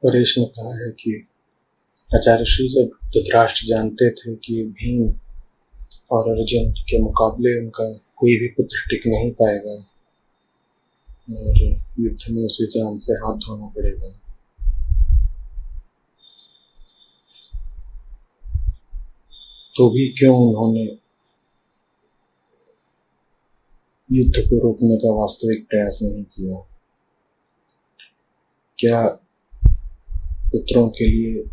परेश ने कहा है कि आचार्य श्री जब धृतराष्ट्र जानते थे कि भीम और अर्जुन के मुकाबले उनका कोई भी पुत्र टिक नहीं पाएगा और युद्ध में उसे जान से हाथ धोना पड़ेगा, तो भी क्यों उन्होंने युद्ध को रोकने का वास्तविक प्रयास नहीं किया? क्या पुत्रों के लिए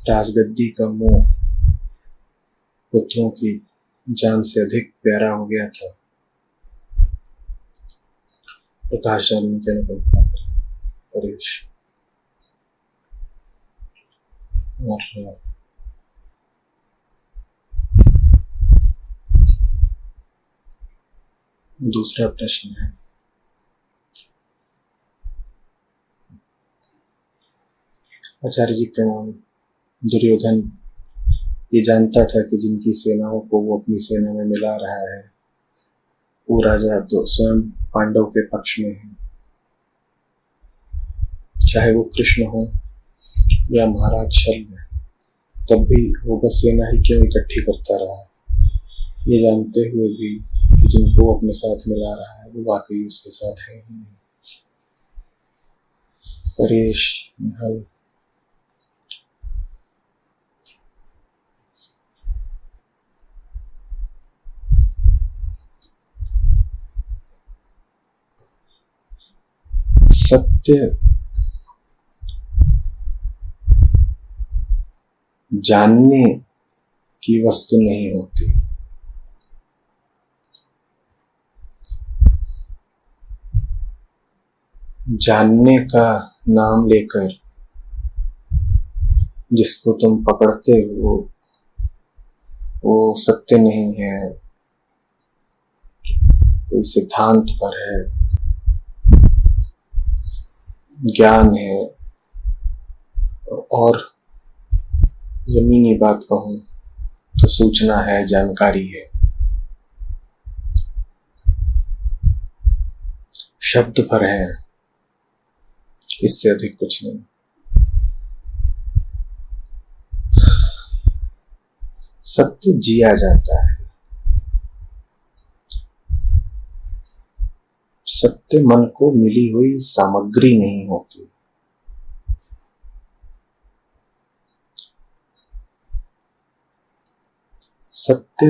राजगद्दी का मोह पुत्रों की जान से अधिक प्यारा हो गया था? प्रकाश जानने के अनुभव परेश और दूसरा प्रश्न है, आचार्य जी प्रणाम। दुर्योधन ये जानता था कि जिनकी सेनाओं को वो अपनी सेना में मिला रहा है वो राजा तो स्वयं पांडव के पक्ष में है, चाहे वो कृष्ण हो या महाराज शल्य, तब भी वो बस सेना ही क्यों इकट्ठी करता रहा, ये जानते हुए भी कि जिनको अपने साथ मिला रहा है वो वाकई उसके साथ है ही नहीं। परेश हल सत्य जानने की वस्तु नहीं होती, जानने का नाम लेकर जिसको तुम पकड़ते हो वो सत्य नहीं है, कोई सिद्धांत पर है, ज्ञान है, और जमीनी बात कहूं तो सूचना है, जानकारी है। शब्द पर है, इससे अधिक कुछ नहीं। सत्य जिया जाता है, सत्य मन को मिली हुई सामग्री नहीं होती। सत्य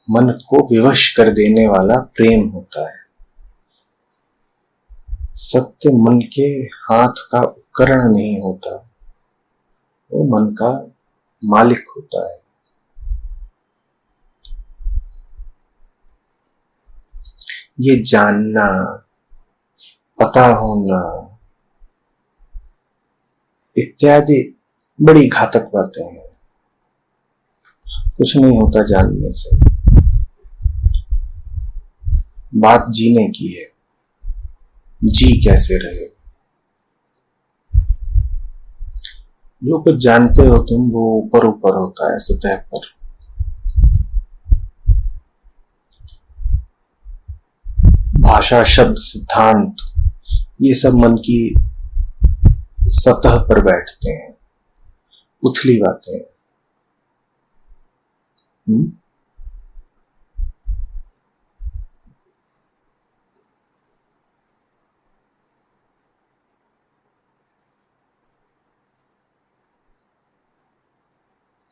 मन को विवश कर देने वाला प्रेम होता है। सत्य मन के हाथ का उपकरण नहीं होता, वो मन का मालिक होता है। ये जानना, पता होना इत्यादि बड़ी घातक बातें हैं। कुछ नहीं होता जानने से, बात जीने की है, जी कैसे रहे। जो कुछ जानते हो तुम वो ऊपर ऊपर होता है, सतह पर। भाषा, शब्द, सिद्धांत ये सब मन की सतह पर बैठते हैं, उथली बातें।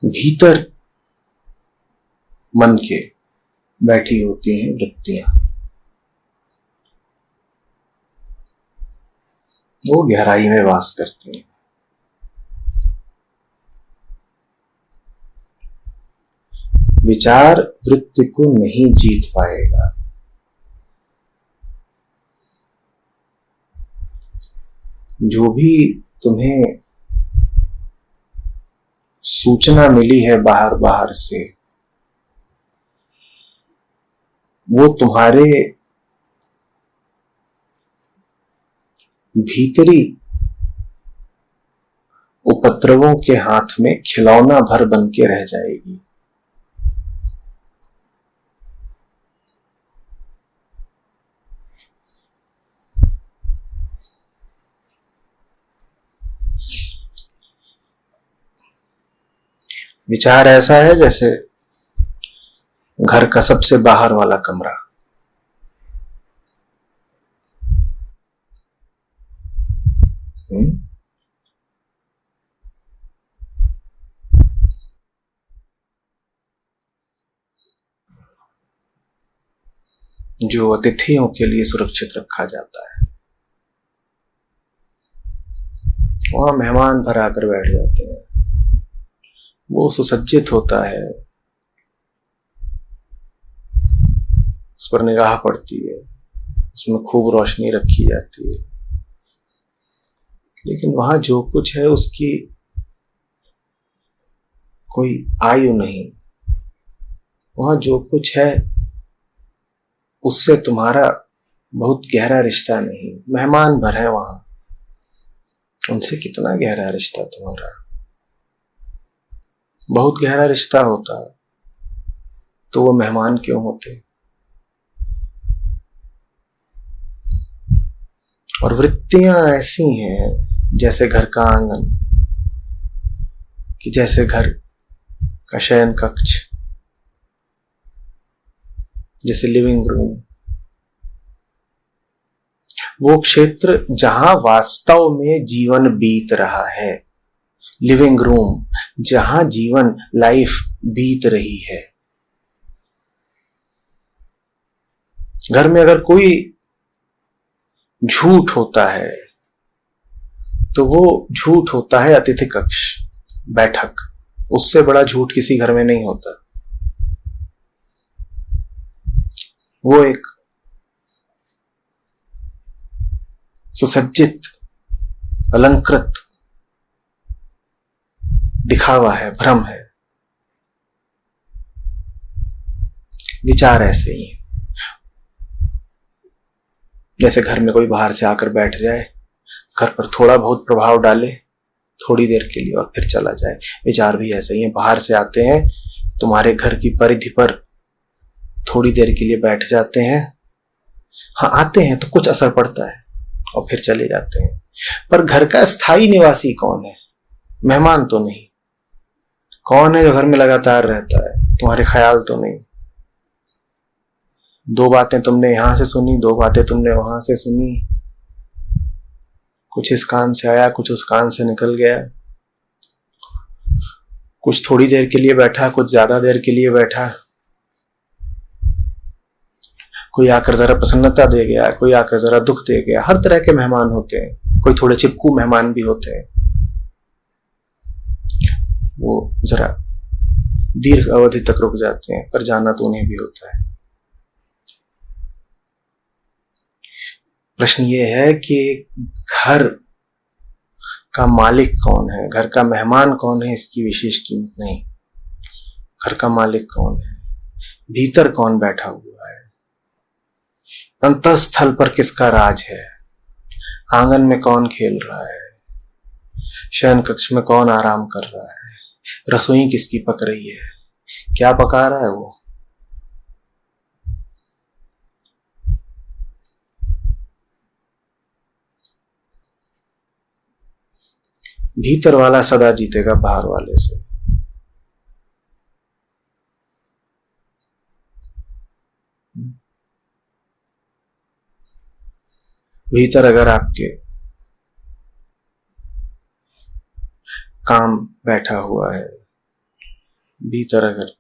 भीतर मन के बैठी होती हैं वृत्तियां, वो गहराई में वास करती हैं। विचार वृत्ति को नहीं जीत पाएगा। जो भी तुम्हें सूचना मिली है बाहर बाहर से, वो तुम्हारे भीतरी उपद्रवों के हाथ में खिलौना भर बन के रह जाएगी। विचार ऐसा है जैसे घर का सबसे बाहर वाला कमरा। जो अतिथियों के लिए सुरक्षित रखा जाता है। वहां मेहमान भर आकर बैठ जाते हैं। वो सुसज्जित होता है, उस पर निगाह पड़ती है, उसमें खूब रोशनी रखी जाती है, लेकिन वहां जो कुछ है उसकी कोई आयु नहीं। वहां जो कुछ है उससे तुम्हारा बहुत गहरा रिश्ता नहीं। मेहमान भर है वहां, उनसे कितना गहरा रिश्ता तुम्हारा? बहुत गहरा रिश्ता होता तो वो मेहमान क्यों होते? और वृत्तियां ऐसी हैं जैसे घर का आंगन, कि जैसे घर का शयन कक्ष, जैसे लिविंग रूम, वो क्षेत्र जहां वास्तव में जीवन बीत रहा है। लिविंग रूम, जहां जीवन, लाइफ बीत रही है। घर में अगर कोई झूठ होता है तो वो झूठ होता है अतिथि कक्ष, बैठक। उससे बड़ा झूठ किसी घर में नहीं होता। वो एक सुसज्जित, अलंकृत दिखावा है, भ्रम है। विचार ऐसे ही है जैसे घर में कोई बाहर से आकर बैठ जाए, घर पर थोड़ा बहुत प्रभाव डाले थोड़ी देर के लिए और फिर चला जाए। विचार भी ऐसे ही है, बाहर से आते हैं, तुम्हारे घर की परिधि पर थोड़ी देर के लिए बैठ जाते हैं। हाँ, आते हैं तो कुछ असर पड़ता है और फिर चले जाते हैं। पर घर का स्थायी निवासी कौन है? मेहमान तो नहीं। कौन है जो घर में लगातार रहता है? तुम्हारे ख्याल तो नहीं। दो बातें तुमने यहां से सुनी, दो बातें तुमने वहां से सुनी, कुछ इस कान से आया, कुछ उस कान से निकल गया। कुछ थोड़ी देर के लिए बैठा, कुछ ज्यादा देर के लिए बैठा। कोई आकर जरा प्रसन्नता दे गया, कोई आकर जरा दुख दे गया। हर तरह के मेहमान होते हैं। कोई थोड़े चिपकू मेहमान भी होते हैं, वो जरा दीर्घ अवधि तक रुक जाते हैं, पर जाना तो उन्हें भी होता है। प्रश्न ये है कि घर का मालिक कौन है? घर का मेहमान कौन है? इसकी विशेष कीमत नहीं। घर का मालिक कौन है? भीतर कौन बैठा हुआ है? अंतःस्थल पर किसका राज है? आंगन में कौन खेल रहा है? शयन कक्ष में कौन आराम कर रहा है? रसोई किसकी पक रही है? क्या पका रहा है वो? भीतर वाला सदा जीतेगा बाहर वाले से। भीतर अगर आपके काम बैठा हुआ है, भीतर अगर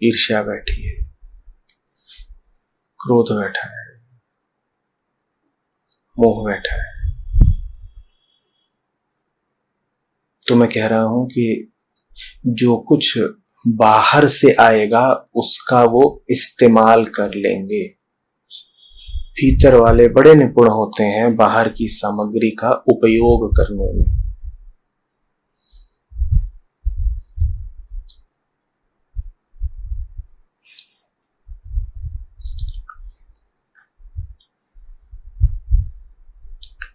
ईर्ष्या बैठी है, क्रोध बैठा है, मोह बैठा है, तो मैं कह रहा हूं कि जो कुछ बाहर से आएगा उसका वो इस्तेमाल कर लेंगे। भीतर वाले बड़े निपुण होते हैं बाहर की सामग्री का उपयोग करने में।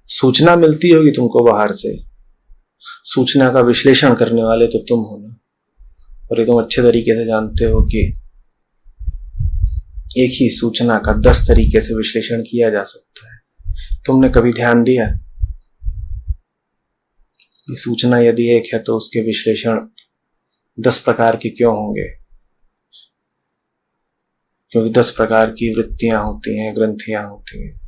सूचना मिलती होगी तुमको बाहर से, सूचना का विश्लेषण करने वाले तो तुम हो ना। और ये तुम अच्छे तरीके से जानते हो कि एक ही सूचना का 10 तरीके से विश्लेषण किया जा सकता है। तुमने कभी ध्यान दिया कि सूचना यदि एक है तो उसके विश्लेषण 10 प्रकार के क्यों होंगे? क्योंकि 10 प्रकार की वृत्तियां होती हैं, ग्रंथियां होती हैं।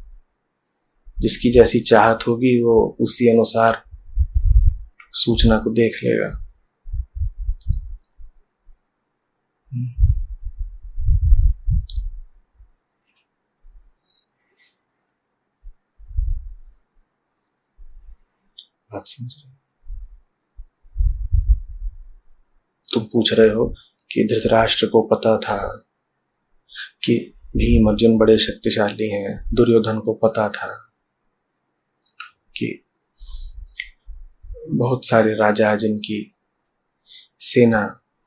जिसकी जैसी चाहत होगी वो उसी अनुसार सूचना को देख लेगा। बात समझ रहे? तुम पूछ रहे हो कि धृतराष्ट्र को पता था कि भीम अर्जुन बड़े शक्तिशाली हैं, दुर्योधन को पता था कि बहुत सारे राजा जिनकी सेना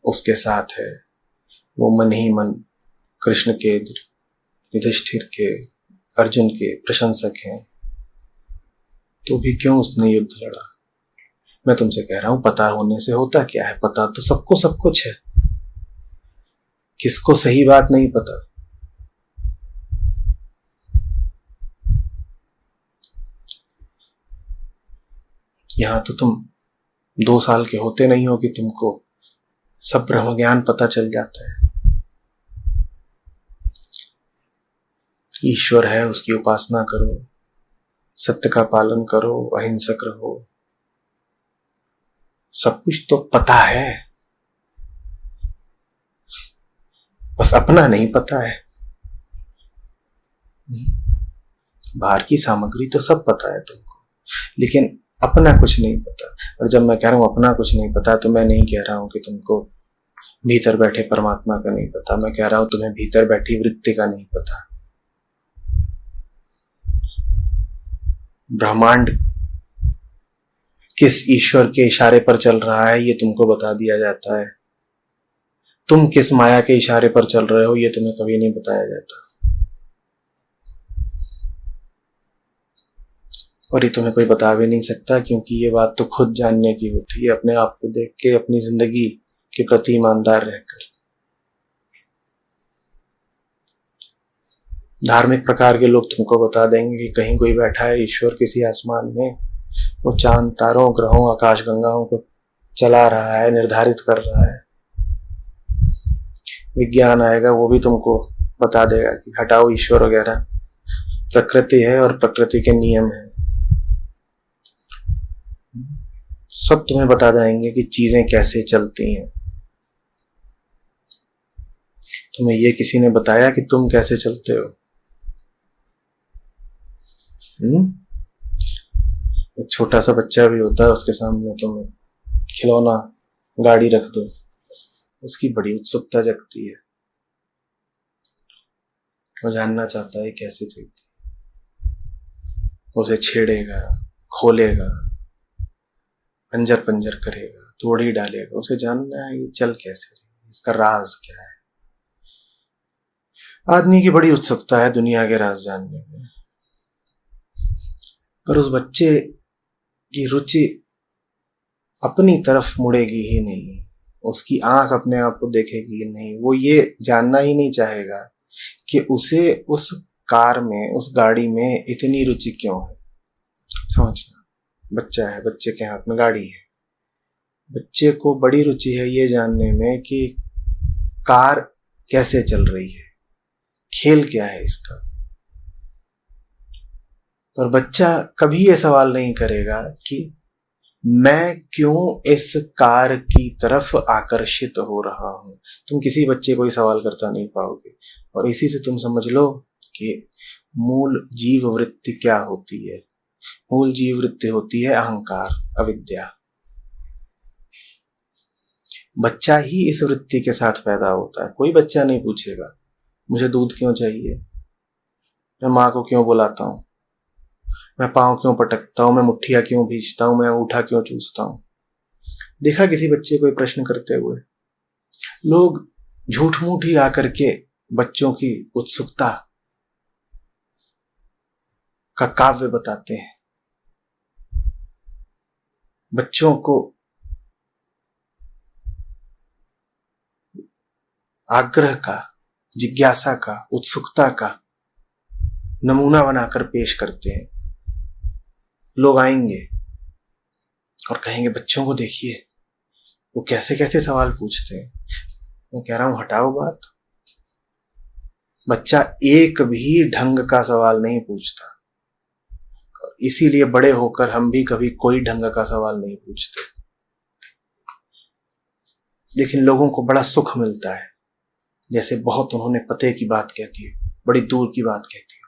उसके साथ है वो मन ही मन कृष्ण के, युधिष्ठिर के, अर्जुन के प्रशंसक हैं, तो भी क्यों उसने युद्ध लड़ा? मैं तुमसे कह रहा हूं, पता होने से होता क्या है? पता तो सबको सब कुछ है। किसको सही बात नहीं पता? यहां तो तुम 2 साल के होते नहीं हो कि तुमको सब ब्रह्म ज्ञान पता चल जाता है। ईश्वर है, उसकी उपासना करो, सत्य का पालन करो, अहिंसक रहो, सब कुछ तो पता है, बस अपना नहीं पता है। बाहर की सामग्री तो सब पता है तुमको, लेकिन अपना कुछ नहीं पता। और जब मैं कह रहा हूं अपना कुछ नहीं पता, तो मैं नहीं कह रहा हूं कि तुमको भीतर बैठे परमात्मा का नहीं पता, मैं कह रहा हूं तुम्हें भीतर बैठी वृत्ति का नहीं पता। ब्रह्मांड किस ईश्वर के इशारे पर चल रहा है ये तुमको बता दिया जाता है, तुम किस माया के इशारे पर चल रहे हो ये तुम्हें कभी नहीं बताया जाता। और ये तुम्हें कोई बता भी नहीं सकता, क्योंकि ये बात तो खुद जानने की होती है, अपने आप को देख के, अपनी जिंदगी के प्रति ईमानदार रहकर। धार्मिक प्रकार के लोग तुमको बता देंगे कि कहीं कोई बैठा है ईश्वर किसी आसमान में, वो चांद तारों ग्रहों आकाश गंगाओं को चला रहा है, निर्धारित कर रहा है। विज्ञान आएगा वो भी तुमको बता देगा कि हटाओ ईश्वर वगैरह, प्रकृति है और प्रकृति के नियम है। सब तुम्हें बता देंगे कि चीजें कैसे चलती हैं। तुम्हें ये किसी ने बताया कि तुम कैसे चलते हो? एक छोटा सा बच्चा भी होता है, उसके सामने तुम खिलौना गाड़ी रख दो, उसकी बड़ी उत्सुकता जगती है, वो जानना चाहता है कैसे चलती है। उसे छेड़ेगा, खोलेगा, पंजर पंजर करेगा, तोड़ी डालेगा, उसे जानना है ये चल कैसे रही, इसका राज क्या है। आदमी की बड़ी उत्सुकता है दुनिया के राज जानने में, पर उस बच्चे की रुचि अपनी तरफ मुड़ेगी ही नहीं, उसकी आंख अपने आप को देखेगी ही नहीं, वो ये जानना ही नहीं चाहेगा कि उसे उस कार में, उस गाड़ी में इतनी रुचि क्यों है। समझना, बच्चा है, बच्चे के हाथ में गाड़ी है, बच्चे को बड़ी रुचि है ये जानने में कि कार कैसे चल रही है, खेल क्या है इसका। पर बच्चा कभी ये सवाल नहीं करेगा कि मैं क्यों इस कार की तरफ आकर्षित हो रहा हूं। तुम किसी बच्चे को ही सवाल करता नहीं पाओगे। और इसी से तुम समझ लो कि मूल जीव वृत्ति क्या होती है। मूल जीव वृत्ति होती है अहंकार, अविद्या। बच्चा ही इस वृत्ति के साथ पैदा होता है। कोई बच्चा नहीं पूछेगा मुझे दूध क्यों चाहिए, मैं माँ को क्यों बुलाता हूं, मैं पांव क्यों पटकता हूं, मैं मुट्ठियां क्यों भींचता हूं, मैं अंगूठा क्यों चूसता हूं। देखा किसी बच्चे को प्रश्न करते हुए? लोग झूठ मूठ ही आकर के बच्चों की उत्सुकता का काव्य बताते हैं, बच्चों को आग्रह का, जिज्ञासा का, उत्सुकता का नमूना बनाकर पेश करते हैं। लोग आएंगे और कहेंगे बच्चों को देखिए वो कैसे कैसे सवाल पूछते हैं। मैं कह रहा हूं हटाओ बात। बच्चा एक भी ढंग का सवाल नहीं पूछता, इसीलिए बड़े होकर हम भी कभी कोई ढंग का सवाल नहीं पूछते। लेकिन लोगों को बड़ा सुख मिलता है, जैसे बहुत उन्होंने पते की बात कहती है, बड़ी दूर की बात कहती है।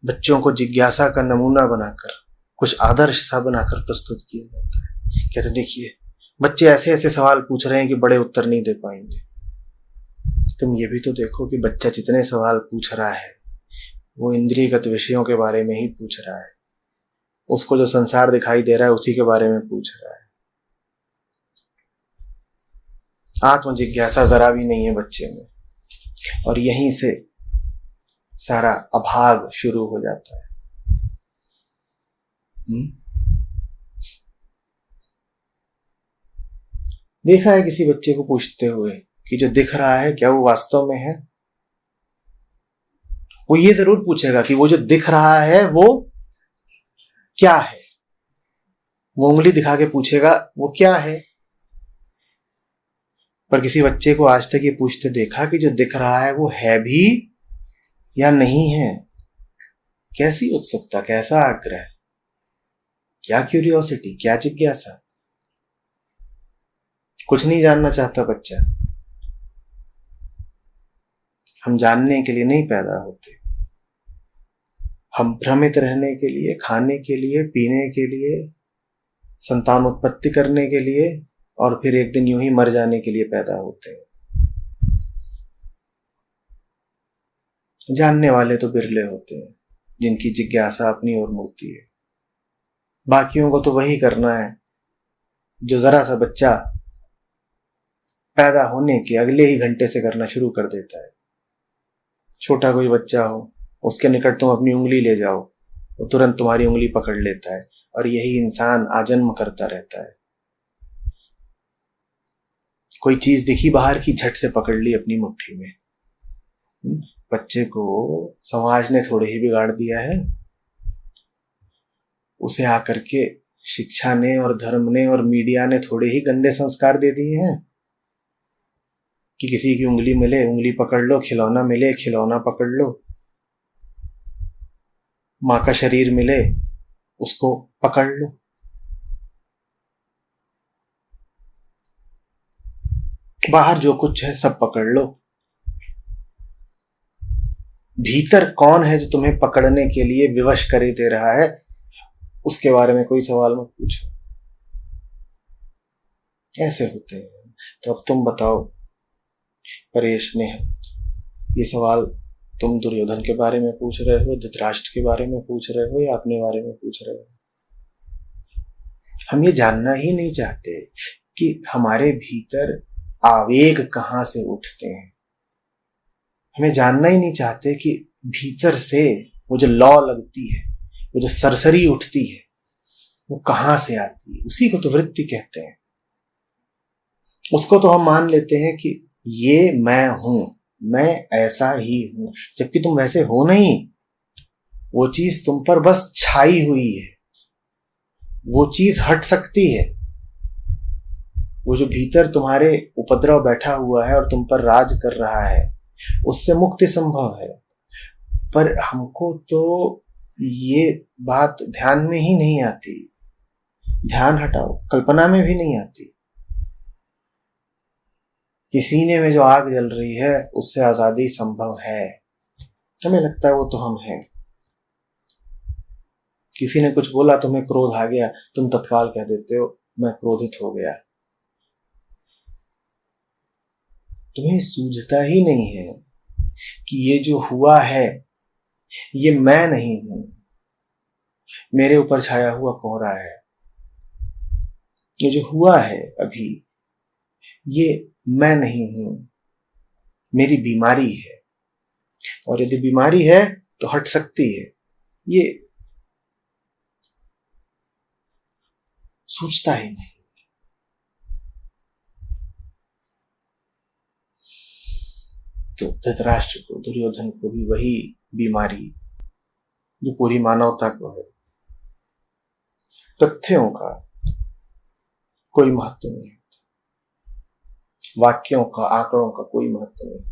बच्चों को जिज्ञासा का नमूना बनाकर, कुछ आदर्श सा बनाकर प्रस्तुत किया जाता है। कहते देखिए बच्चे ऐसे ऐसे सवाल पूछ रहे हैं कि बड़े उत्तर नहीं दे पाएंगे। तुम ये भी तो देखो कि बच्चा जितने सवाल पूछ रहा है वो इंद्रियगत विषयों के बारे में ही पूछ रहा है। उसको जो संसार दिखाई दे रहा है उसी के बारे में पूछ रहा है। आत्म जिज्ञासा जरा भी नहीं है बच्चे में, और यहीं से सारा अभाग शुरू हो जाता है। देखा है किसी बच्चे को पूछते हुए कि जो दिख रहा है क्या वो वास्तव में है? वो ये जरूर पूछेगा कि वो जो दिख रहा है वो क्या है। वो उंगली दिखा के पूछेगा वो क्या है। पर किसी बच्चे को आज तक ये पूछते देखा कि जो दिख रहा है वो है भी या नहीं है? कैसी उत्सुकता, कैसा आग्रह, क्या क्यूरियोसिटी, क्या जिज्ञासा। कुछ नहीं जानना चाहता बच्चा। हम जानने के लिए नहीं पैदा होते, हम भ्रमित रहने के लिए, खाने के लिए, पीने के लिए, संतान उत्पत्ति करने के लिए और फिर एक दिन यूं ही मर जाने के लिए पैदा होते हैं। जानने वाले तो बिरले होते हैं जिनकी जिज्ञासा अपनी ओर मुड़ती है। बाकियों को तो वही करना है जो जरा सा बच्चा पैदा होने के अगले ही घंटे से करना शुरू कर देता है। छोटा कोई बच्चा हो, उसके निकट तुम अपनी उंगली ले जाओ, वो तुरंत तुम्हारी उंगली पकड़ लेता है, और यही इंसान आजन्म करता रहता है। कोई चीज दिखी बाहर की, झट से पकड़ ली अपनी मुट्ठी में। बच्चे को समाज ने थोड़े ही बिगाड़ दिया है। उसे आकर के शिक्षा ने और धर्म ने और मीडिया ने थोड़े ही गंदे संस्कार दे दिए हैं कि किसी की उंगली मिले उंगली पकड़ लो, खिलौना मिले खिलौना पकड़ लो, माँ का शरीर मिले उसको पकड़ लो। बाहर जो कुछ है सब पकड़ लो। भीतर कौन है जो तुम्हें पकड़ने के लिए विवश करे दे रहा है, उसके बारे में कोई सवाल मत पूछो। ऐसे होते हैं। तो अब तुम बताओ परेश ने, ये सवाल तुम दुर्योधन के बारे में पूछ रहे हो, धृतराष्ट्र के बारे में पूछ रहे हो, या अपने बारे में पूछ रहे हो? हम ये जानना ही नहीं चाहते कि हमारे भीतर आवेग कहां से उठते हैं। हमें जानना ही नहीं चाहते कि भीतर से वो जो लौ लगती है, वो जो सरसरी उठती है, वो कहां से आती है। उसी को तो वृत्ति कहते हैं। उसको तो हम मान लेते हैं कि ये मैं हूं, मैं ऐसा ही हूं, जबकि तुम वैसे हो नहीं। वो चीज तुम पर बस छाई हुई है, वो चीज हट सकती है। वो जो भीतर तुम्हारे उपद्रव बैठा हुआ है और तुम पर राज कर रहा है, उससे मुक्ति संभव है। पर हमको तो ये बात ध्यान में ही नहीं आती। ध्यान हटाओ, कल्पना में भी नहीं आती कि सीने में जो आग जल रही है उससे आजादी संभव है। हमें लगता है वो तो हम हैं। किसी ने कुछ बोला, तुम्हें क्रोध आ गया, तुम तत्काल कह देते हो मैं क्रोधित हो गया। तुम्हें सूझता ही नहीं है कि ये जो हुआ है ये मैं नहीं हूं, मेरे ऊपर छाया हुआ कोहरा है। ये जो हुआ है अभी, ये मैं नहीं हूं, मेरी बीमारी है। और यदि बीमारी है तो हट सकती है। ये सोचता ही नहीं। तो धृतराष्ट्र को, दुर्योधन को भी वही बीमारी जो पूरी मानवता को है। तथ्यों का कोई महत्व नहीं। वाक्यों का, आंकड़ों का कोई महत्व नहीं।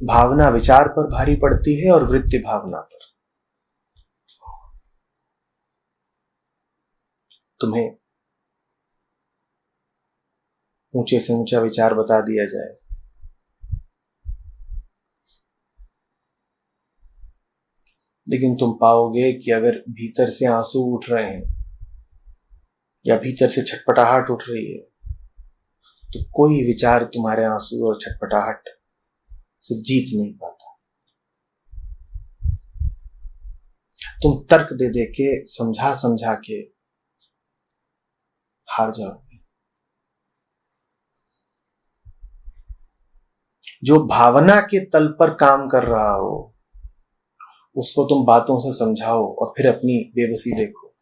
भावना विचार पर भारी पड़ती है और वृत्ति भावना पर। तुम्हें ऊंचे से ऊंचा विचार बता दिया जाए, लेकिन तुम पाओगे कि अगर भीतर से आंसू उठ रहे हैं या भीतर से छटपटाहट उठ रही है, तो कोई विचार तुम्हारे आंसू और छटपटाहट से जीत नहीं पाता। तुम तर्क दे दे के, समझा समझा के हार जाओगे। जो भावना के तल पर काम कर रहा हो उसको तुम बातों से समझाओ और फिर अपनी बेबसी देखो।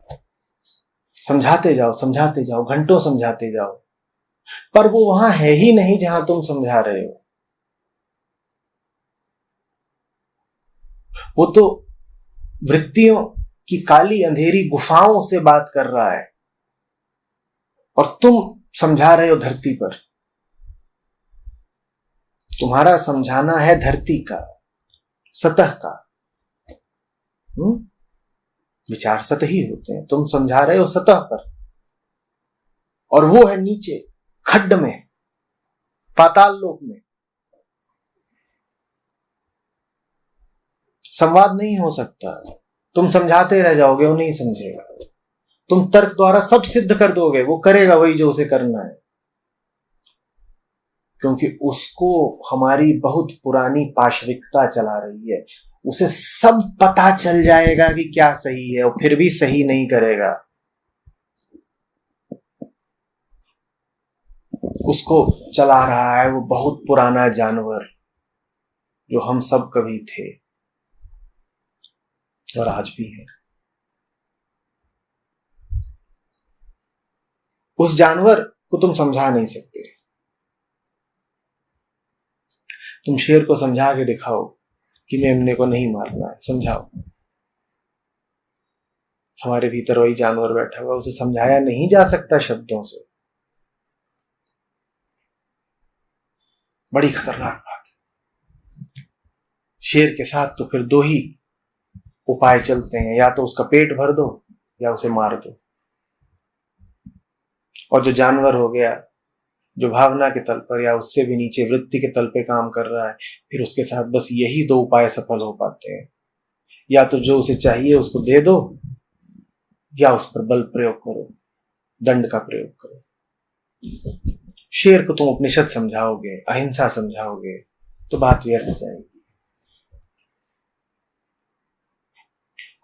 समझाते जाओ, घंटों समझाते जाओ, पर वो वहां है ही नहीं जहां तुम समझा रहे हो। वो तो वृत्तियों की काली अंधेरी गुफाओं से बात कर रहा है और तुम समझा रहे हो धरती पर। तुम्हारा समझाना है धरती का, सतह का। विचार सतही होते हैं, तुम समझा रहे हो सतह पर, और वो है नीचे खड्ड में, पाताल लोक में। संवाद नहीं हो सकता। तुम समझाते रह जाओगे, वो नहीं समझेगा। तुम तर्क द्वारा सब सिद्ध कर दोगे, वो करेगा वही जो उसे करना है, क्योंकि उसको हमारी बहुत पुरानी पाशविकता चला रही है। उसे सब पता चल जाएगा कि क्या सही है, और फिर भी सही नहीं करेगा। उसको चला रहा है वो बहुत पुराना जानवर जो हम सब कभी थे और आज भी है। उस जानवर को तुम समझा नहीं सकते। तुम शेर को समझा के दिखाओ कि मेमने को नहीं मारना है, समझाओ। हमारे भीतर वही जानवर बैठा हुआ, उसे समझाया नहीं जा सकता शब्दों से। बड़ी खतरनाक बात है। शेर के साथ तो फिर दो ही उपाय चलते हैं, या तो उसका पेट भर दो या उसे मार दो। और जो जानवर हो गया, जो भावना के तल पर या उससे भी नीचे वृत्ति के तल पे काम कर रहा है, फिर उसके साथ बस यही दो उपाय सफल हो पाते हैं। या तो जो उसे चाहिए उसको दे दो, या उस पर बल प्रयोग करो, दंड का प्रयोग करो। शेर को तुम उपनिषद समझाओगे, अहिंसा समझाओगे, तो बात व्यर्थ जाएगी।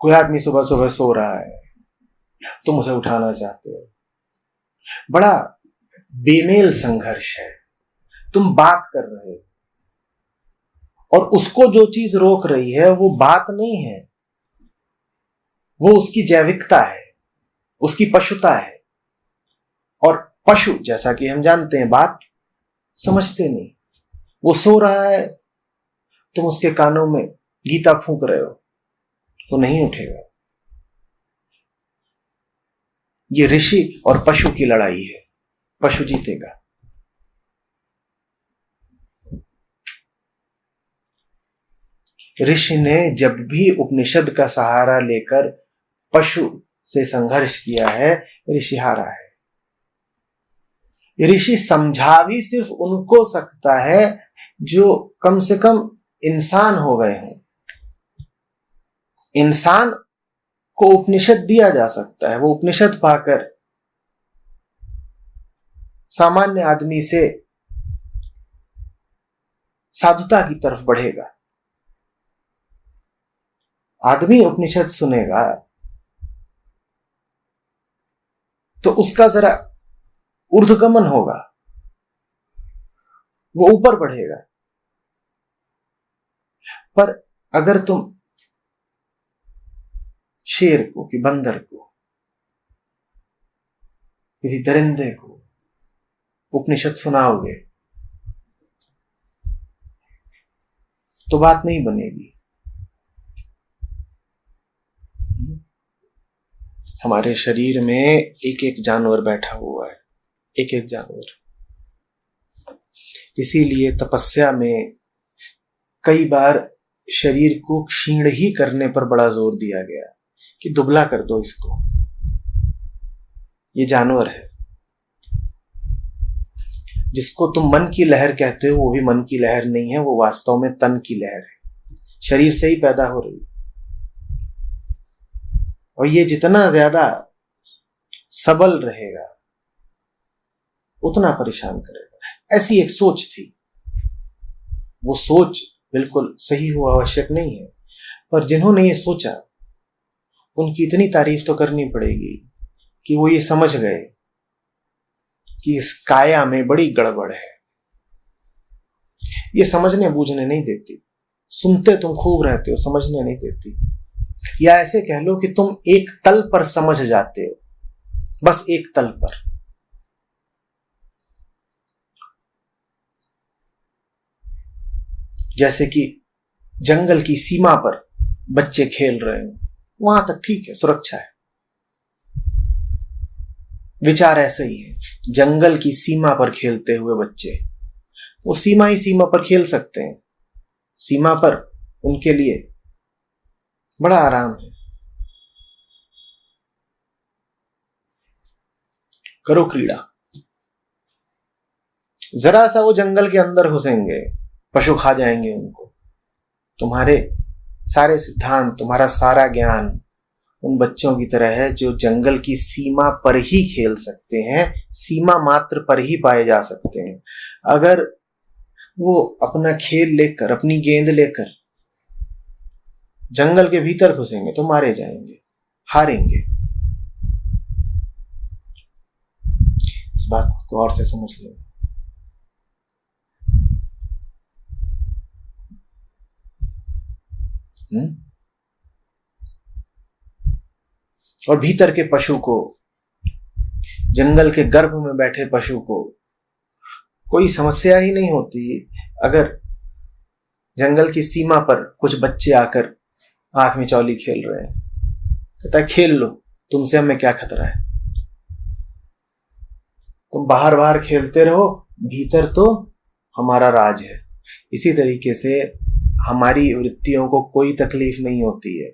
कोई आदमी सुबह सुबह सो रहा है, तुम उसे उठाना चाहते हो, बड़ा बेमेल संघर्ष है। तुम बात कर रहे हो और उसको जो चीज रोक रही है वो बात नहीं है, वो उसकी जैविकता है, उसकी पशुता है। और पशु, जैसा कि हम जानते हैं, बात समझते नहीं। वो सो रहा है, तुम उसके कानों में गीता फूंक रहे हो, वो नहीं उठेगा। ये ऋषि और पशु की लड़ाई है, पशु जीतेगा। ऋषि ने जब भी उपनिषद का सहारा लेकर पशु से संघर्ष किया है, ऋषि हारा है। ऋषि समझा भी सिर्फ उनको सकता है जो कम से कम इंसान हो गए हैं। इंसान को उपनिषद दिया जा सकता है, वो उपनिषद पाकर सामान्य आदमी से साधुता की तरफ बढ़ेगा। आदमी उपनिषद सुनेगा तो उसका जरा ऊर्ध्वगमन होगा, वो ऊपर बढ़ेगा। पर अगर तुम शेर को, कि बंदर को, किसी दरिंदे को उपनिषद सुनाओगे तो बात नहीं बनेगी। हमारे शरीर में एक एक जानवर बैठा हुआ है, एक एक जानवर। इसीलिए तपस्या में कई बार शरीर को क्षीण ही करने पर बड़ा जोर दिया गया कि दुबला कर दो इसको। ये जानवर है। जिसको तुम मन की लहर कहते हो वो भी मन की लहर नहीं है, वो वास्तव में तन की लहर है, शरीर से ही पैदा हो रही। और ये जितना ज्यादा सबल रहेगा उतना परेशान करेगा। ऐसी एक सोच थी। वो सोच बिल्कुल सही हो आवश्यक नहीं है, पर जिन्होंने ये सोचा उनकी इतनी तारीफ तो करनी पड़ेगी कि वो ये समझ गए कि इस काया में बड़ी गड़बड़ है। ये समझने बूझने नहीं देती। सुनते तुम खूब रहते हो, समझने नहीं देती। या ऐसे कह लो कि तुम एक तल पर समझ जाते हो, बस एक तल पर। जैसे कि जंगल की सीमा पर बच्चे खेल रहे हैं, वहां तक ठीक है, सुरक्षा है। विचार ऐसे ही है। जंगल की सीमा पर खेलते हुए बच्चे, वो सीमा ही सीमा पर खेल सकते हैं। सीमा पर उनके लिए बड़ा आराम है। करो क्रीड़ा। जरा सा वो जंगल के अंदर घुसेंगे, पशु खा जाएंगे उनको। तुम्हारे सारे सिद्धांत, तुम्हारा सारा ज्ञान उन बच्चों की तरह है जो जंगल की सीमा पर ही खेल सकते हैं, सीमा मात्र पर ही पाए जा सकते हैं। अगर वो अपना खेल लेकर, अपनी गेंद लेकर जंगल के भीतर घुसेंगे तो मारे जाएंगे, हारेंगे। इस बात को गौर से समझ लो। और भीतर के पशु को, जंगल के गर्भ में बैठे पशु को कोई समस्या ही नहीं होती अगर जंगल की सीमा पर कुछ बच्चे आकर आंख में चौली खेल रहे हैं। कहता है खेल लो, तुमसे हमें क्या खतरा है। तुम बाहर बाहर खेलते रहो, भीतर तो हमारा राज है। इसी तरीके से हमारी वृत्तियों को कोई तकलीफ नहीं होती है।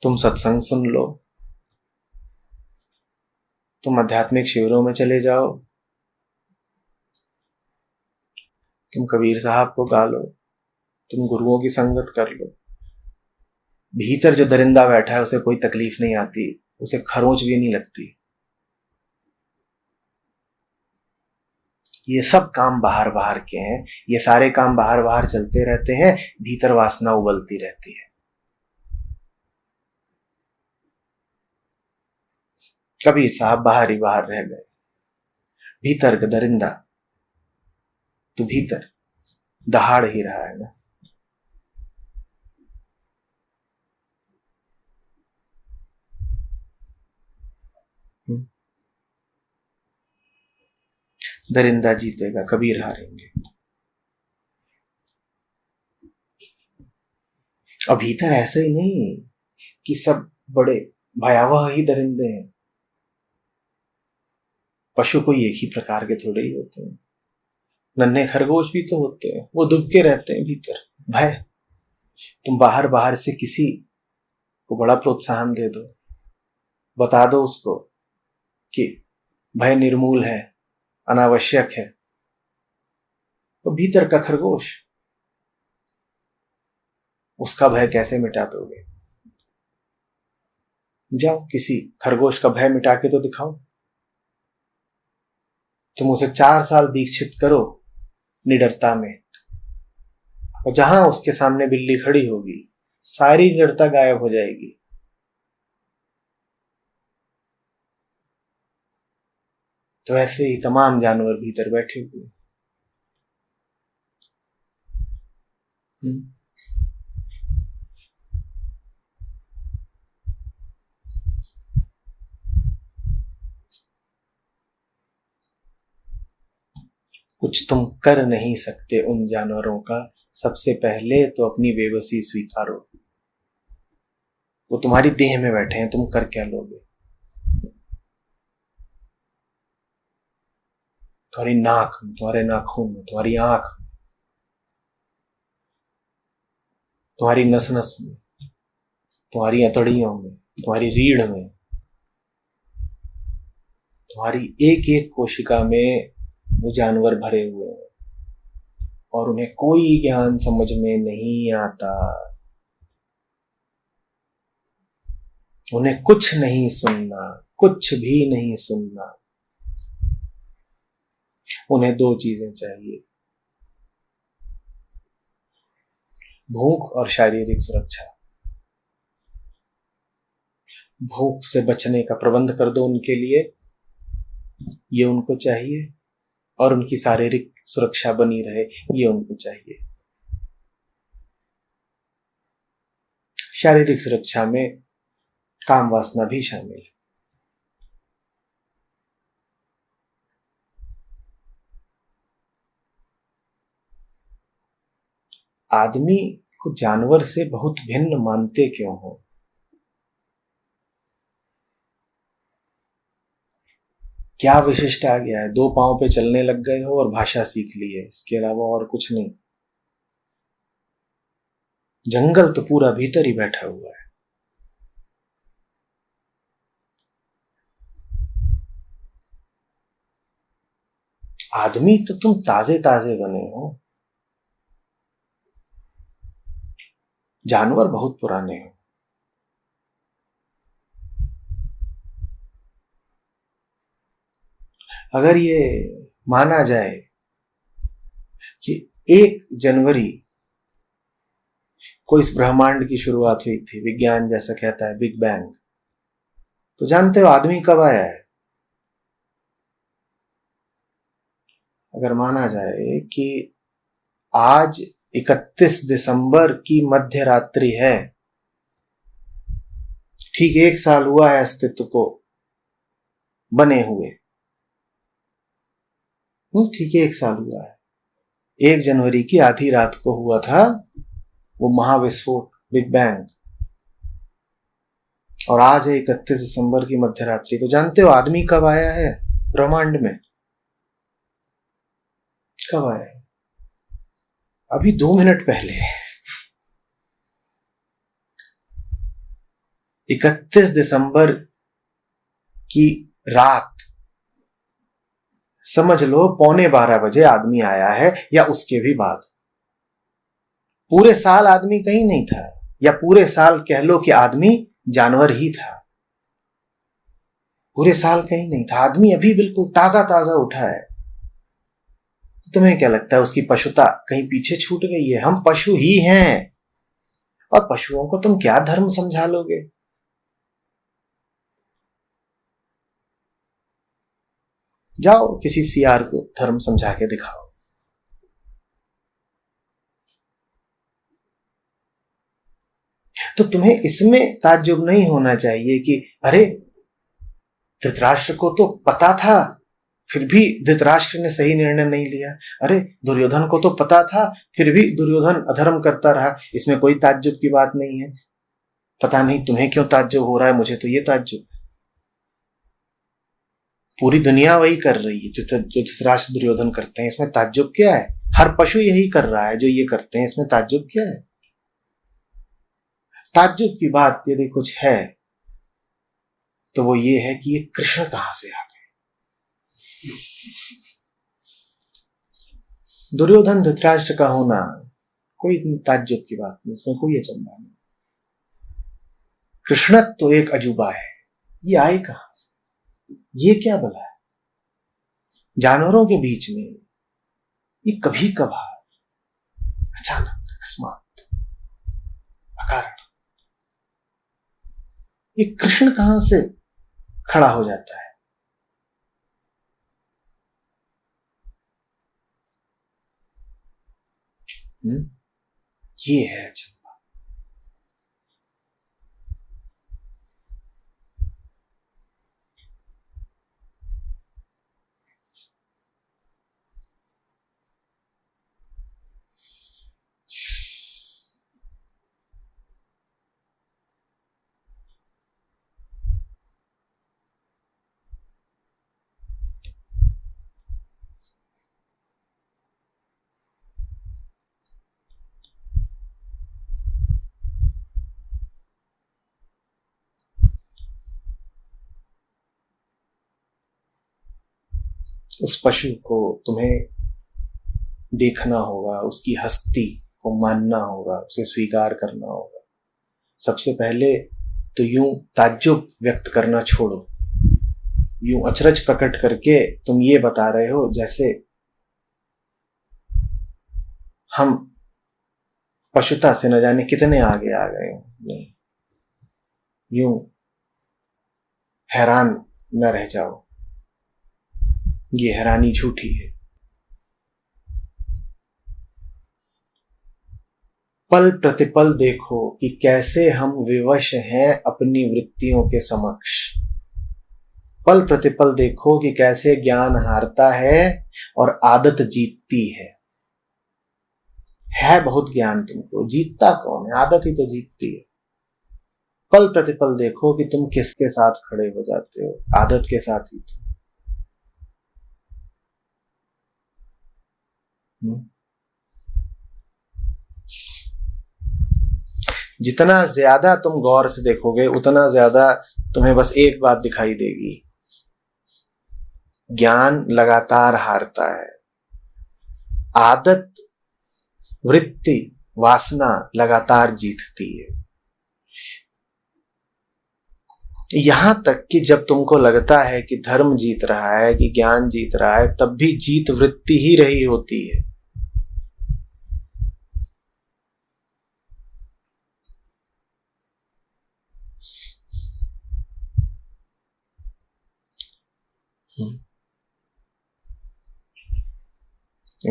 तुम सत्संग सुन लो, तुम आध्यात्मिक शिविरों में चले जाओ, तुम कबीर साहब को गा लो, तुम गुरुओं की संगत कर लो। भीतर जो दरिंदा बैठा है उसे कोई तकलीफ नहीं आती, उसे खरोंच भी नहीं लगती। ये सब काम बाहर बाहर के हैं। ये सारे काम बाहर बाहर चलते रहते हैं, भीतर वासना उबलती रहती है। कबीर साहब बाहर ही बाहर रह गए। भीतर का दरिंदा तो भीतर दहाड़ ही रहा है ना। दरिंदा जीतेगा, कबीर हारेंगे। और भीतर ऐसे ही नहीं कि सब बड़े भयावह ही दरिंदे हैं। पशु कोई एक ही प्रकार के थोड़े ही होते हैं। नन्हे खरगोश भी तो होते हैं, वो दुबके रहते हैं भीतर, भय। तुम बाहर बाहर से किसी को बड़ा प्रोत्साहन दे दो, बता दो उसको कि भय निर्मूल है, अनावश्यक है, तो भीतर का खरगोश, उसका भय कैसे मिटा दोगे? जाओ किसी खरगोश का भय मिटा के तो दिखाओ। तुम उसे 4 साल दीक्षित करो निडरता में, और जहां उसके सामने बिल्ली खड़ी होगी सारी निडरता गायब हो जाएगी। तो ऐसे ही तमाम जानवर भीतर बैठे हुए। कुछ तुम कर नहीं सकते उन जानवरों का, सबसे पहले तो अपनी बेबसी स्वीकारो। वो तुम्हारी देह में बैठे हैं, तुम कर क्या लोगे? तुम्हारी नाक में, तुम्हारे नाखून में, तुम्हारी आंख में, तुम्हारी नस नस में, तुम्हारी अतड़ियों में, तुम्हारी रीढ़ में, तुम्हारी एक एक कोशिका में वो जानवर भरे हुए हैं और उन्हें कोई ज्ञान समझ में नहीं आता। उन्हें कुछ नहीं सुनना, कुछ भी नहीं सुनना। उन्हें दो चीजें चाहिए, भूख और शारीरिक सुरक्षा। भूख से बचने का प्रबंध कर दो उनके लिए, ये उनको चाहिए, और उनकी शारीरिक सुरक्षा बनी रहे, ये उनको चाहिए। शारीरिक सुरक्षा में काम वासना भी शामिल है। आदमी को जानवर से बहुत भिन्न मानते क्यों हो? क्या विशिष्ट आ गया है? दो पांव पे चलने लग गए हो और भाषा सीख ली है, इसके अलावा और कुछ नहीं। जंगल तो पूरा भीतर ही बैठा हुआ है। आदमी तो तुम ताजे ताजे बने हो, जानवर बहुत पुराने हो। अगर ये माना जाए कि 1 जनवरी को इस ब्रह्मांड की शुरुआत हुई थी, विज्ञान जैसा कहता है बिग बैंग, तो जानते हो आदमी कब आया है? अगर माना जाए कि आज 31 दिसंबर की मध्य रात्रि है, ठीक 1 साल हुआ है अस्तित्व को बने हुए। ठीक 1 साल हुआ है। 1 जनवरी की आधी रात को हुआ था वो महाविस्फोट, बिग बैंग, और आज है 31 दिसंबर की मध्य रात्रि। तो जानते हो आदमी कब आया है ब्रह्मांड में? कब आया है? अभी 2 मिनट पहले। 31 दिसंबर की रात, समझ लो 11:45 बजे आदमी आया है, या उसके भी बाद। पूरे साल आदमी कहीं नहीं था, या पूरे साल कह लो कि आदमी जानवर ही था। पूरे साल कहीं नहीं था, आदमी अभी बिल्कुल ताजा ताजा उठा है। तुम्हें क्या लगता है उसकी पशुता कहीं पीछे छूट गई है? हम पशु ही हैं, और पशुओं को तुम क्या धर्म समझा लोगे? जाओ किसी सियार को धर्म समझा के दिखाओ। तो तुम्हें इसमें ताज्जुब नहीं होना चाहिए कि अरे धृतराष्ट्र को तो पता था, फिर भी धृतराष्ट्र ने सही निर्णय नहीं लिया। अरे दुर्योधन को तो पता था, फिर भी दुर्योधन अधर्म करता रहा। इसमें कोई ताज्जुब की बात नहीं है। पता नहीं तुम्हें क्यों ताज्जुब हो रहा है, मुझे तो ये ताज्जुब। पूरी दुनिया वही कर रही है जो धृतराष्ट्र दुर्योधन करते हैं, इसमें ताज्जुब क्या है? हर पशु यही कर रहा है जो ये करते हैं, इसमें ताज्जुब क्या है? ताज्जुब की बात यदि कुछ है तो वो ये है कि ये कृष्ण कहां से आ गए। दुर्योधन धृतराष्ट्र का होना कोई ताज्जुब की बात नहीं, इसमें कोई अचंभा नहीं। कृष्णत्व तो एक अजूबा है, ये आए कहां से? ये क्या भला है? जानवरों के बीच में ये कभी कभार अचानक अकस्मात अकारण ये कृष्ण कहां से खड़ा हो जाता है? ये है अचंभा। उस पशु को तुम्हें देखना होगा, उसकी हस्ती को मानना होगा, उसे स्वीकार करना होगा। सबसे पहले तो यूं ताज्जुब व्यक्त करना छोड़ो, यूं अचरज प्रकट करके तुम ये बता रहे हो जैसे हम पशुता से न जाने कितने आगे आ गए हो। नहीं, यूं हैरान न रह जाओ, ये हैरानी झूठी है। पल प्रतिपल देखो कि कैसे हम विवश हैं अपनी वृत्तियों के समक्ष। पल प्रतिपल देखो कि कैसे ज्ञान हारता है और आदत जीतती है। बहुत ज्ञान तुमको, जीतता कौन है? आदत ही तो जीतती है। पल प्रतिपल देखो कि तुम किसके साथ खड़े हो जाते हो, आदत के साथ ही तुम। जितना ज्यादा तुम गौर से देखोगे उतना ज्यादा तुम्हें बस एक बात दिखाई देगी, ज्ञान लगातार हारता है, आदत, वृत्ति, वासना लगातार जीतती है। यहां तक कि जब तुमको लगता है कि धर्म जीत रहा है, कि ज्ञान जीत रहा है, तब भी जीत वृत्ति ही रही होती है।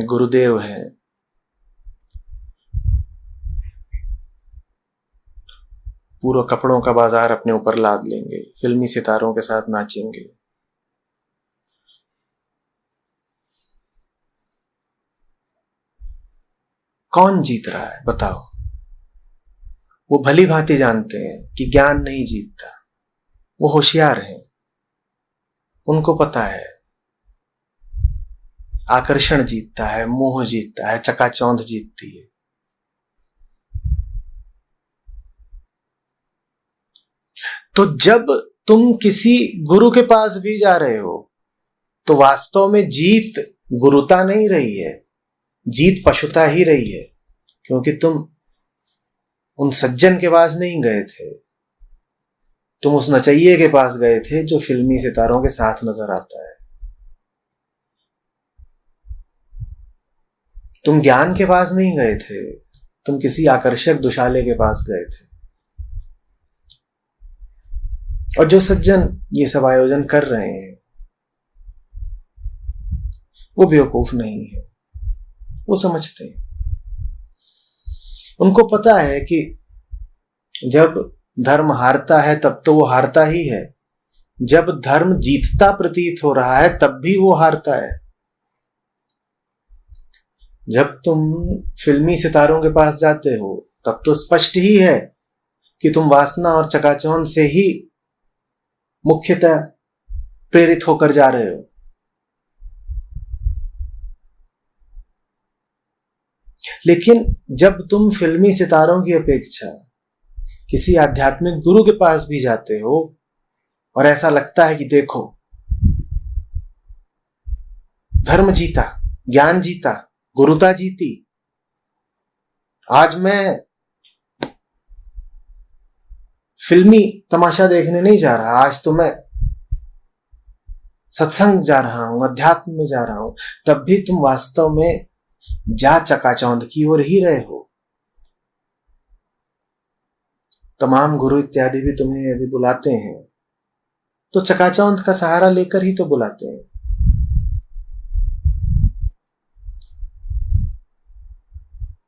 गुरुदेव है, पूरा कपड़ों का बाजार अपने ऊपर लाद लेंगे, फिल्मी सितारों के साथ नाचेंगे। कौन जीत रहा है बताओ? वो भली भांति जानते हैं कि ज्ञान नहीं जीतता, वो होशियार हैं, उनको पता है आकर्षण जीतता है, मोह जीतता है, चकाचौंध जीतती है। तो जब तुम किसी गुरु के पास भी जा रहे हो तो वास्तव में जीत गुरुता नहीं रही है, जीत पशुता ही रही है, क्योंकि तुम उन सज्जन के पास नहीं गए थे, तुम उस नचैये के पास गए थे जो फिल्मी सितारों के साथ नजर आता है। तुम ज्ञान के पास नहीं गए थे, तुम किसी आकर्षक दुशाले के पास गए थे। और जो सज्जन ये सब आयोजन कर रहे हैं वो बेवकूफ नहीं है, वो समझते हैं, उनको पता है कि जब धर्म हारता है तब तो वो हारता ही है, जब धर्म जीतता प्रतीत हो रहा है तब भी वो हारता है। जब तुम फिल्मी सितारों के पास जाते हो तब तो स्पष्ट ही है कि तुम वासना और चकाचौंध से ही मुख्यतः प्रेरित होकर जा रहे हो। लेकिन जब तुम फिल्मी सितारों की अपेक्षा किसी आध्यात्मिक गुरु के पास भी जाते हो और ऐसा लगता है कि देखो धर्म जीता, ज्ञान जीता, गुरुता जीती, आज मैं फिल्मी तमाशा देखने नहीं जा रहा, आज तो मैं सत्संग जा रहा हूं, अध्यात्म में जा रहा हूं, तब भी तुम वास्तव में जा चकाचौंध की ओर ही रहे हो। तमाम गुरु इत्यादि भी तुम्हें यदि बुलाते हैं तो चकाचौंध का सहारा लेकर ही तो बुलाते हैं।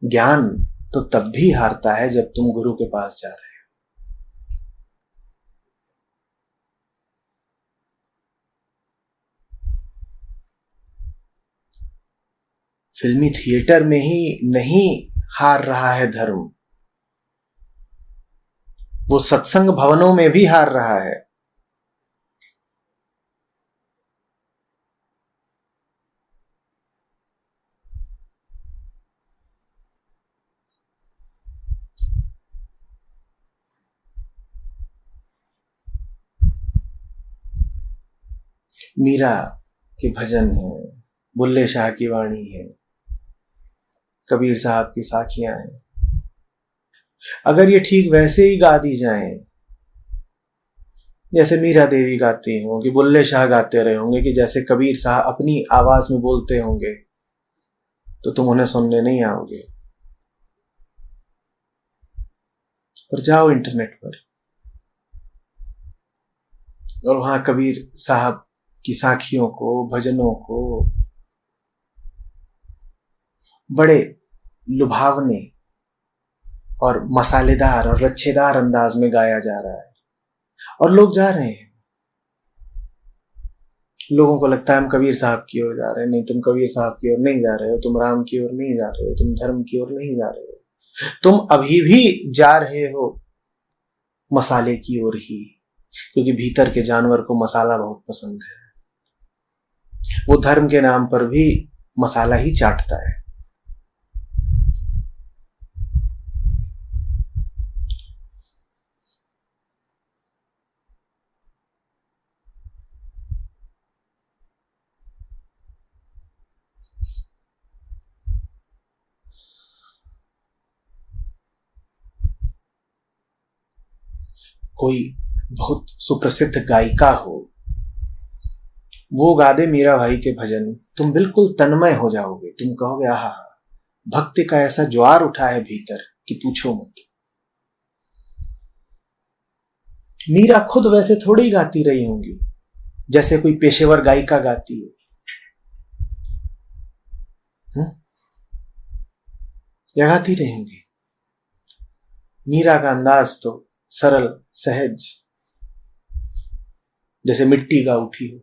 ज्ञान तो तब भी हारता है जब तुम गुरु के पास जा रहे हो। फिल्मी थिएटर में ही नहीं हार रहा है धर्म, वो सत्संग भवनों में भी हार रहा है। मीरा के भजन है, बुल्ले शाह की वाणी है, कबीर साहब की साखियां हैं, अगर ये ठीक वैसे ही गा दी जाएं जैसे मीरा देवी गाती हों, कि बुल्ले शाह गाते रहे होंगे, कि जैसे कबीर साहब अपनी आवाज में बोलते होंगे, तो तुम उन्हें सुनने नहीं आओगे। पर जाओ इंटरनेट पर और वहां कबीर साहब की साखियों को, भजनों को बड़े लुभावने और मसालेदार और लच्छेदार अंदाज में गाया जा रहा है, और लोग जा रहे हैं। लोगों को लगता है हम कबीर साहब की ओर जा रहे हैं। नहीं, तुम कबीर साहब की ओर नहीं जा रहे हो, तुम राम की ओर नहीं जा रहे हो, तुम धर्म की ओर नहीं जा रहे हो, तुम अभी भी जा रहे हो मसाले की ओर ही, क्योंकि भीतर के जानवर को मसाला बहुत पसंद है। वो धर्म के नाम पर भी मसाला ही चाटता है। कोई बहुत सुप्रसिद्ध गायिका हो, वो गा दे मीरा भाई के भजन, तुम बिल्कुल तन्मय हो जाओगे। तुम कहोगे आहा, भक्ति का ऐसा ज्वार उठा है भीतर कि पूछो मत। मीरा खुद वैसे थोड़ी ही गाती रही होंगी जैसे कोई पेशेवर गायिका गाती है। या गाती रही होंगी। मीरा का अंदाज तो सरल, सहज, जैसे मिट्टी का उठी हो।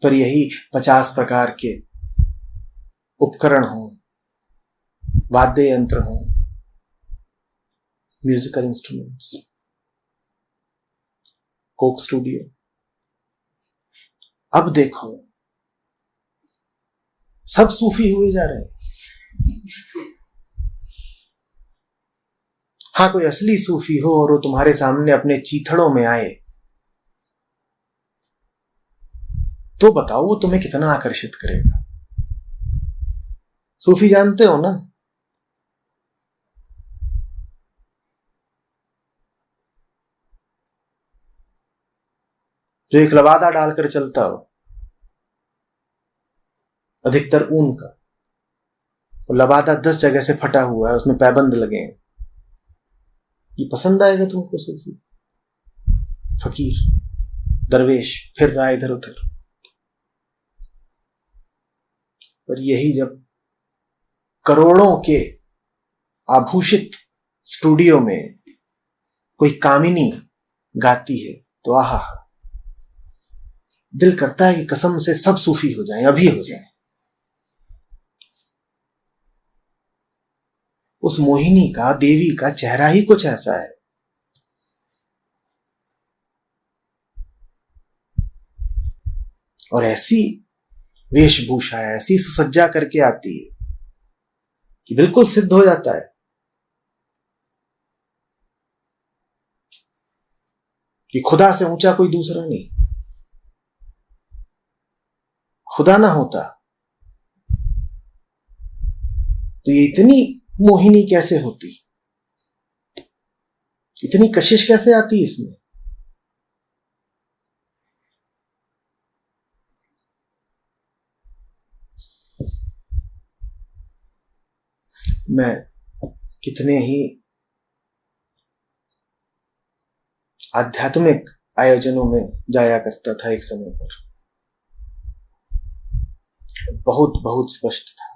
पर यही 50 प्रकार के उपकरण हों, वाद्य यंत्र हों, म्यूजिकल इंस्ट्रूमेंट्स, कोक स्टूडियो, अब देखो सब सूफी हुए जा रहे हैं। हाँ, कोई असली सूफी हो और वो तुम्हारे सामने अपने चीथड़ों में आए तो बताओ वो तुम्हें कितना आकर्षित करेगा। सूफी जानते हो ना, जो एक लबादा डालकर चलता हो, अधिकतर ऊन का, वो लबादा 10 जगह से फटा हुआ है, उसमें पैबंद लगे हैं। ये पसंद आएगा तुमको? सूफी, फकीर, दरवेश फिर रहा इधर उधर। पर यही जब करोड़ों के आभूषित स्टूडियो में कोई कामिनी गाती है तो आहा, दिल करता है कि कसम से सब सूफी हो जाएं, अभी हो जाएं। उस मोहिनी का, देवी का चेहरा ही कुछ ऐसा है। और ऐसी वेशभूषा है, ऐसी सुसज्जा करके आती है कि बिल्कुल सिद्ध हो जाता है कि खुदा से ऊंचा कोई दूसरा नहीं। खुदा ना होता तो ये इतनी मोहिनी कैसे होती, इतनी कशिश कैसे आती इसमें। मैं कितने ही आध्यात्मिक आयोजनों में जाया करता था एक समय पर, बहुत बहुत स्पष्ट था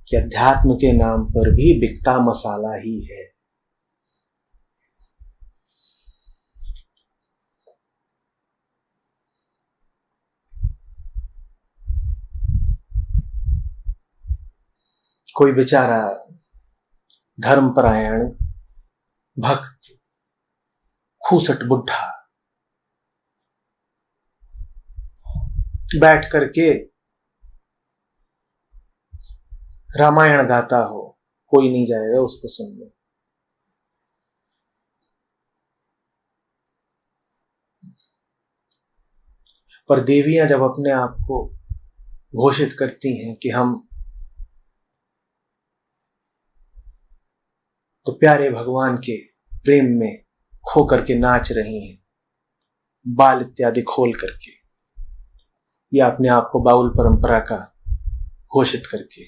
कि अध्यात्म के नाम पर भी बिकता मसाला ही है। कोई बेचारा धर्मपरायण भक्त खूसट बुढ़ा बैठ करके रामायण गाता हो, कोई नहीं जाएगा उसको सुनने। पर देवियां जब अपने आप को घोषित करती हैं कि हम तो प्यारे भगवान के प्रेम में खो करके नाच रही हैं, बाल इत्यादि खोल करके, या अपने आप को बाउल परंपरा का घोषित करके,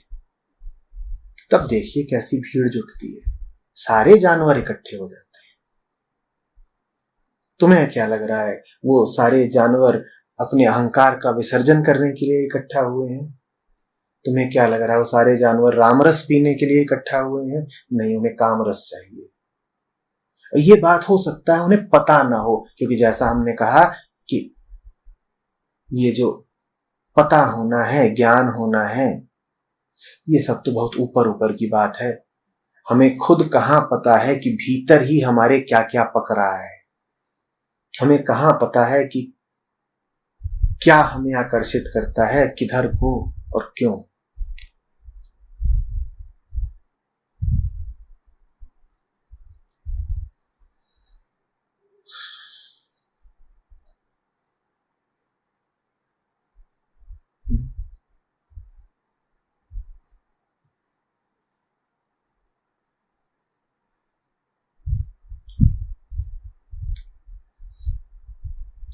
तब देखिए कैसी भीड़ जुटती है, सारे जानवर इकट्ठे हो जाते हैं। तुम्हें क्या लग रहा है वो सारे जानवर अपने अहंकार का विसर्जन करने के लिए इकट्ठा हुए हैं? तुम्हें क्या लग रहा है वो सारे जानवर रामरस पीने के लिए इकट्ठा हुए हैं? नहीं, उन्हें कामरस चाहिए। ये बात हो सकता है उन्हें पता ना हो, क्योंकि जैसा हमने कहा कि ये जो पता होना है, ज्ञान होना है, ये सब तो बहुत ऊपर ऊपर की बात है। हमें खुद कहां पता है कि भीतर ही हमारे क्या क्या पक रहा है। हमें कहां पता है कि क्या हमें आकर्षित करता है, किधर को और क्यों।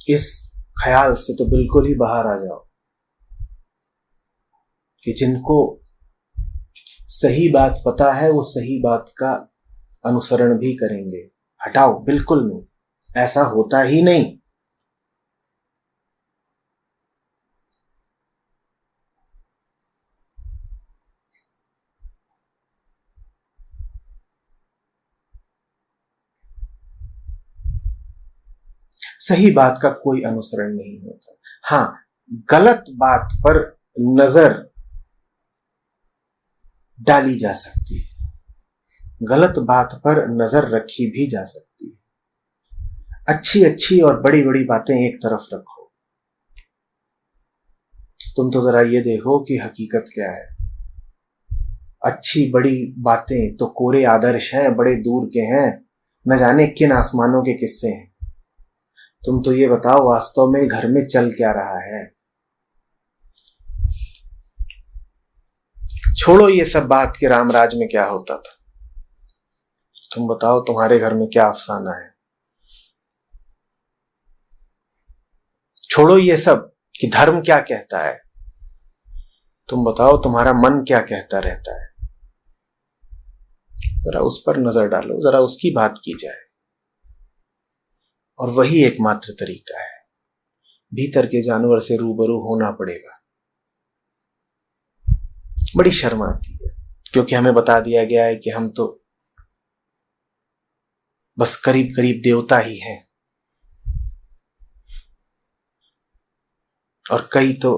इस ख्याल से तो बिल्कुल ही बाहर आ जाओ कि जिनको सही बात पता है वो सही बात का अनुसरण भी करेंगे। हटाओ, बिल्कुल नहीं, ऐसा होता ही नहीं। सही बात का कोई अनुसरण नहीं होता। हां, गलत बात पर नजर डाली जा सकती है, गलत बात पर नजर रखी भी जा सकती है। अच्छी अच्छी और बड़ी बड़ी बातें एक तरफ रखो। तुम तो जरा ये देखो कि हकीकत क्या है। अच्छी बड़ी बातें तो कोरे आदर्श हैं, बड़े दूर के हैं, न जाने किन आसमानों के किस्से हैं। तुम तो ये बताओ वास्तव में घर में चल क्या रहा है। छोड़ो ये सब बात कि रामराज में क्या होता था। तुम बताओ तुम्हारे घर में क्या अफसाना है। छोड़ो ये सब कि धर्म क्या कहता है। तुम बताओ तुम्हारा मन क्या कहता रहता है। जरा उस पर नजर डालो, जरा उसकी बात की जाए। और वही एकमात्र तरीका है। भीतर के जानवर से रूबरू होना पड़ेगा। बड़ी शर्म आती है, क्योंकि हमें बता दिया गया है कि हम तो बस करीब करीब देवता ही हैं, और कई तो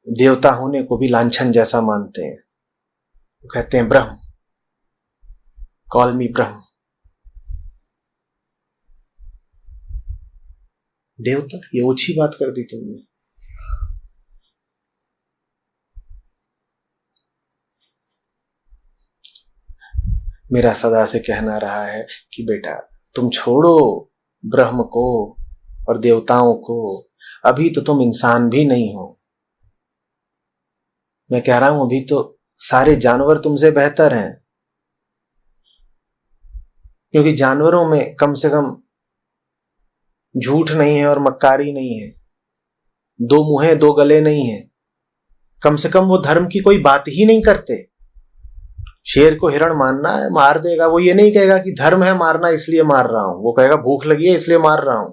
देवता होने को भी लांछन जैसा मानते हैं। वो कहते हैं ब्रह्म, कॉल मी ब्रह्म। देवता, ये ओछी बात कर दी तुमने। मेरा सदा से कहना रहा है कि बेटा तुम छोड़ो ब्रह्म को और देवताओं को, अभी तो तुम इंसान भी नहीं हो। मैं कह रहा हूं अभी तो सारे जानवर तुमसे बेहतर हैं, क्योंकि जानवरों में कम से कम झूठ नहीं है और मक्कारी नहीं है, दो मुंहे दो गले नहीं है। कम से कम वो धर्म की कोई बात ही नहीं करते। शेर को हिरण मारना है, मार देगा। वो ये नहीं कहेगा कि धर्म है मारना इसलिए मार रहा हूं, वो कहेगा भूख लगी है इसलिए मार रहा हूं।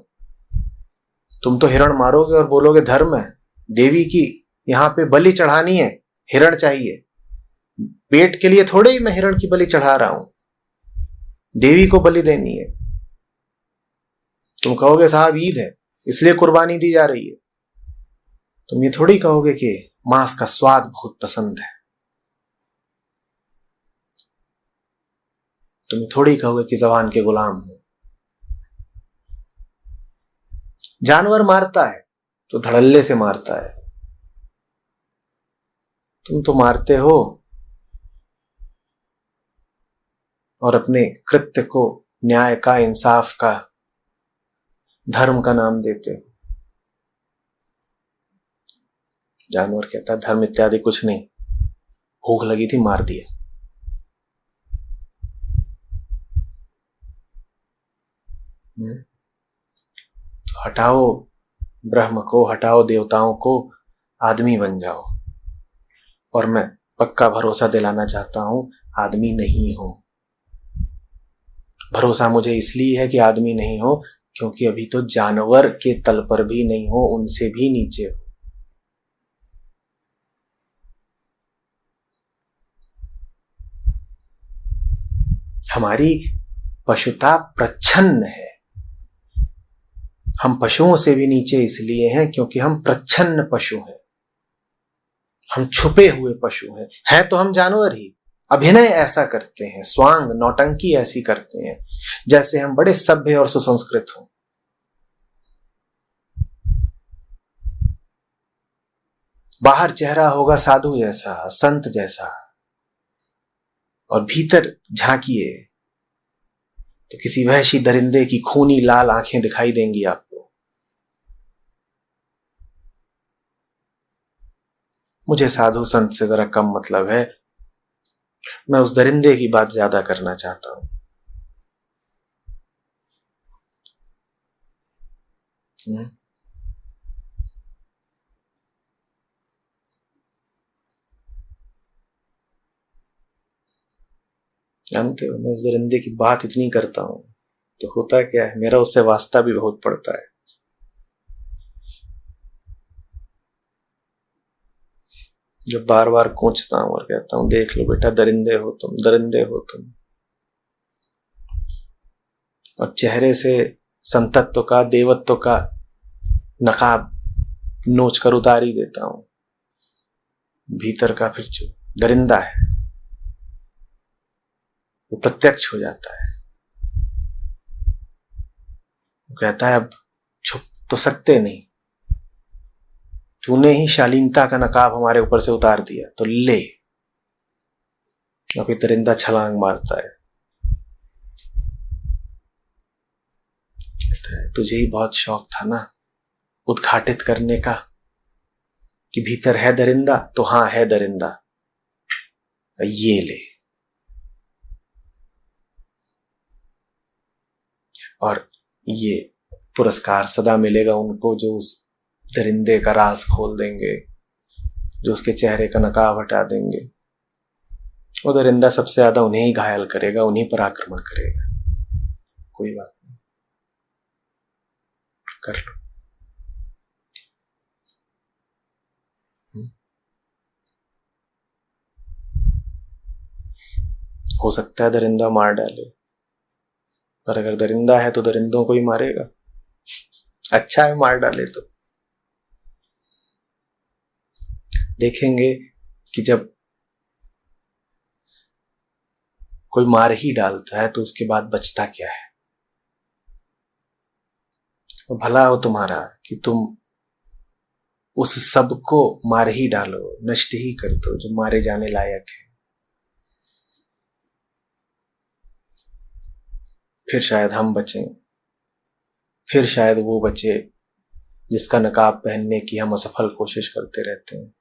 तुम तो हिरण मारोगे और बोलोगे धर्म है। देवी की यहां पे बलि चढ़ानी है, हिरण चाहिए। पेट के लिए थोड़े ही मैं हिरण की बलि चढ़ा रहा हूं, देवी को बलि देनी है। तुम कहोगे साहब ईद है इसलिए कुर्बानी दी जा रही है। तुम ये थोड़ी कहोगे कि मांस का स्वाद बहुत पसंद है। तुम थोड़ी कहोगे कि जबान के गुलाम हो। जानवर मारता है तो धड़ल्ले से मारता है, तुम तो मारते हो और अपने कृत्य को न्याय का, इंसाफ का, धर्म का नाम देते हो। जानवर कहता धर्म इत्यादि कुछ नहीं, भूख लगी थी मार दिया। तो हटाओ ब्रह्म को, हटाओ देवताओं को, आदमी बन जाओ। और मैं पक्का भरोसा दिलाना चाहता हूं, आदमी नहीं हो। भरोसा मुझे इसलिए है कि आदमी नहीं हो क्योंकि अभी तो जानवर के तल पर भी नहीं हो, उनसे भी नीचे हो। हमारी पशुता प्रच्छन्न है। हम पशुओं से भी नीचे इसलिए हैं क्योंकि हम प्रच्छन्न पशु हैं, हम छुपे हुए पशु हैं। हैं तो हम जानवर ही, अभिनय ऐसा करते हैं, स्वांग नौटंकी ऐसी करते हैं जैसे हम बड़े सभ्य और सुसंस्कृत हों। बाहर चेहरा होगा साधु जैसा, संत जैसा, और भीतर झांकिए तो किसी वहशी दरिंदे की खूनी लाल आंखें दिखाई देंगी आपको। मुझे साधु संत से जरा कम मतलब है, मैं उस दरिंदे की बात ज्यादा करना चाहता हूं। जानते हो, मैं उस दरिंदे की बात इतनी करता हूं तो होता क्या है, मेरा उससे वास्ता भी बहुत पड़ता है। जब बार बार कोंचता हूं और कहता हूं देख लो बेटा, दरिंदे हो तुम, दरिंदे हो तुम, और चेहरे से संतत्व का, देवत्व का नकाब नोच कर उतार ही देता हूं, भीतर का फिर जो दरिंदा है वो प्रत्यक्ष हो जाता है। वो कहता है अब छुप तो सकते नहीं, तूने ही शालीनता का नकाब हमारे ऊपर से उतार दिया तो ले। अभी दरिंदा छलांग मारता है, कहता है तुझे ही बहुत शौक था ना उद्घाटित करने का कि भीतर है दरिंदा, तो हां है दरिंदा, ये ले। और ये पुरस्कार सदा मिलेगा उनको जो उस दरिंदे का राज खोल देंगे, जो उसके चेहरे का नकाब हटा देंगे। वो दरिंदा सबसे ज्यादा उन्हें ही घायल करेगा, उन्हीं पर आक्रमण करेगा। कोई बात नहीं, कर लो। हो सकता है दरिंदा मार डाले, पर अगर दरिंदा है तो दरिंदों को ही मारेगा। अच्छा है मार डाले तो। देखेंगे कि जब कोई मार ही डालता है तो उसके बाद बचता क्या है। और भला हो तुम्हारा कि तुम उस सब को मार ही डालो, नष्ट ही कर दो जो मारे जाने लायक है। फिर शायद हम बचें, फिर शायद वो बचे जिसका नकाब पहनने की हम असफल कोशिश करते रहते हैं।